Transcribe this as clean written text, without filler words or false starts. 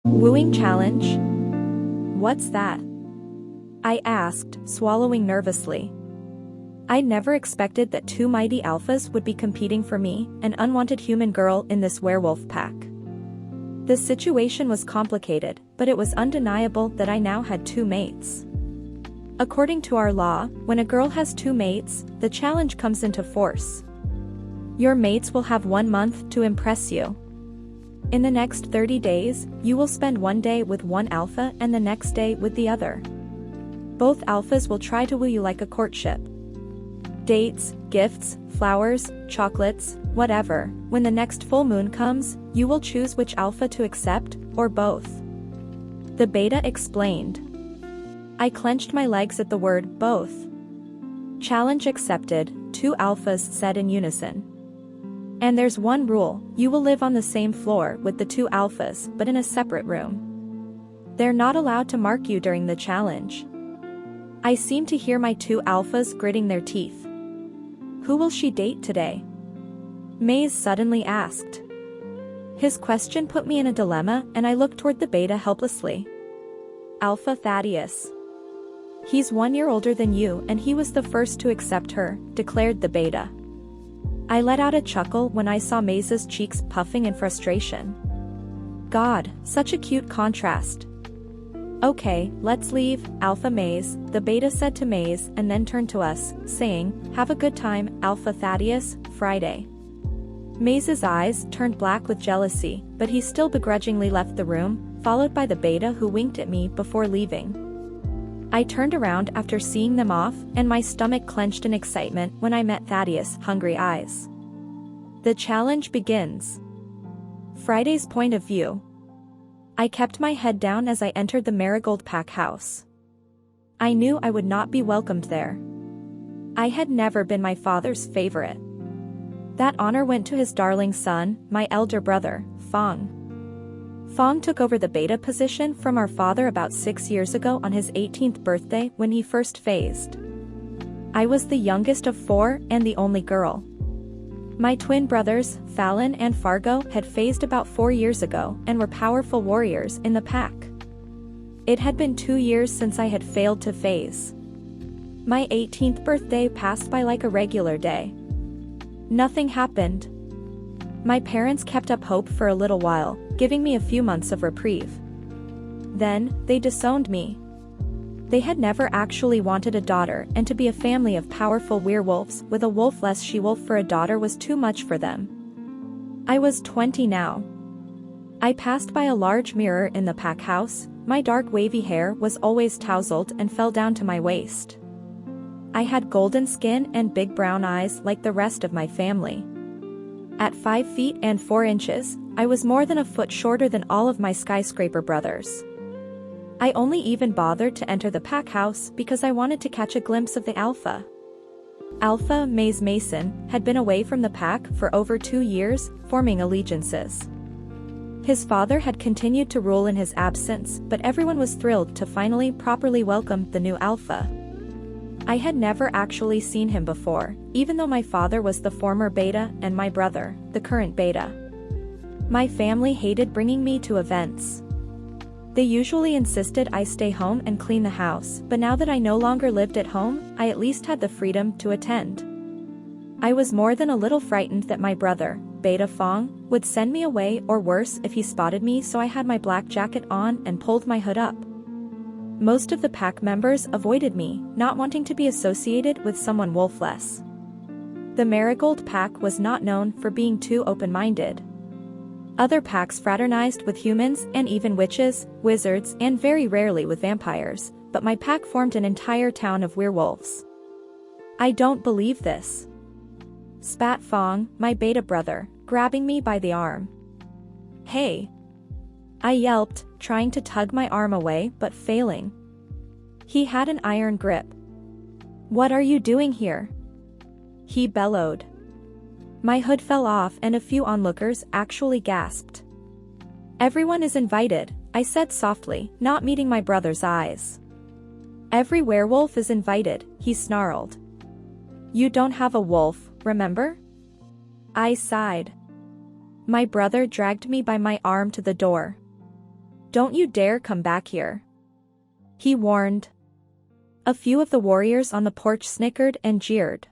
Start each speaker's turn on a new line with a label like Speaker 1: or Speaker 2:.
Speaker 1: Wooing challenge? What's that? I asked, swallowing nervously. I never expected that two mighty alphas would be competing for me, an unwanted human girl in this werewolf pack. The situation was complicated, but it was undeniable that I now had two mates. According to our law, when a girl has two mates, the challenge comes into force. Your mates will have 1 month to impress you. In the next 30 days, you will spend one day with one alpha and the next day with the other. Both alphas will try to woo you like a courtship. Dates, gifts, flowers, chocolates, whatever. When the next full moon comes, you will choose which alpha to accept, or both. The beta explained. I clenched my legs at the word both. Challenge accepted, two alphas said in unison. And there's one rule, you will live on the same floor with the two alphas but in a separate room. They're not allowed to mark you during the challenge. I seem to hear my two alphas gritting their teeth. Who will she date today? Maze suddenly asked. His question put me in a dilemma and I looked toward the beta helplessly. Alpha Thaddeus. He's 1 year older than you and he was the first to accept her, declared the beta. I let out a chuckle when I saw Maze's cheeks puffing in frustration. God, such a cute contrast. Okay, let's leave, Alpha Maze, the beta said to Maze and then turned to us, saying, have a good time, Alpha Thaddeus, Friday. Maze's eyes turned black with jealousy, but he still begrudgingly left the room, followed by the beta who winked at me before leaving. I turned around after seeing them off, and my stomach clenched in excitement when I met Thaddeus' hungry eyes. The challenge begins. Friday's point of view. I kept my head down as I entered the Marigold Pack house. I knew I would not be welcomed there. I had never been my father's favorite. That honor went to his darling son, my elder brother, Fong. Fong took over the beta position from our father about 6 years ago on his 18th birthday when he first phased. I was the youngest of 4 and the only girl. My twin brothers, Fallon and Fargo, had phased about 4 years ago and were powerful warriors in the pack. It had been 2 years since I had failed to phase. My 18th birthday passed by like a regular day. Nothing happened. My parents kept up hope for a little while, giving me a few months of reprieve. Then, they disowned me. They had never actually wanted a daughter, and to be a family of powerful werewolves with a wolf-less she-wolf for a daughter was too much for them. I was 20 now. I passed by a large mirror in the pack house. My dark wavy hair was always tousled and fell down to my waist. I had golden skin and big brown eyes like the rest of my family. At 5 feet and 4 inches, I was more than a foot shorter than all of my skyscraper brothers. I only even bothered to enter the pack house because I wanted to catch a glimpse of the alpha. Alpha Maze Mason had been away from the pack for over 2 years, forming allegiances. His father had continued to rule in his absence, but everyone was thrilled to finally properly welcome the new alpha. I had never actually seen him before, even though my father was the former beta and my brother, the current beta. My family hated bringing me to events. They usually insisted I stay home and clean the house, but now that I no longer lived at home, I at least had the freedom to attend. I was more than a little frightened that my brother, Beta Fong, would send me away or worse if he spotted me, so I had my black jacket on and pulled my hood up. Most of the pack members avoided me, not wanting to be associated with someone wolfless. The Marigold pack was not known for being too open-minded. Other packs fraternized with humans and even witches, wizards, and very rarely with vampires, but my pack formed an entire town of werewolves. I don't believe this, spat Fong, my beta brother, grabbing me by the arm. Hey! I yelped, trying to tug my arm away but failing. He had an iron grip. What are you doing here? He bellowed. My hood fell off and a few onlookers actually gasped. Everyone is invited, I said softly, not meeting my brother's eyes. Every werewolf is invited, he snarled. You don't have a wolf, remember? I sighed. My brother dragged me by my arm to the door. Don't you dare come back here, he warned. A few of the warriors on the porch snickered and jeered.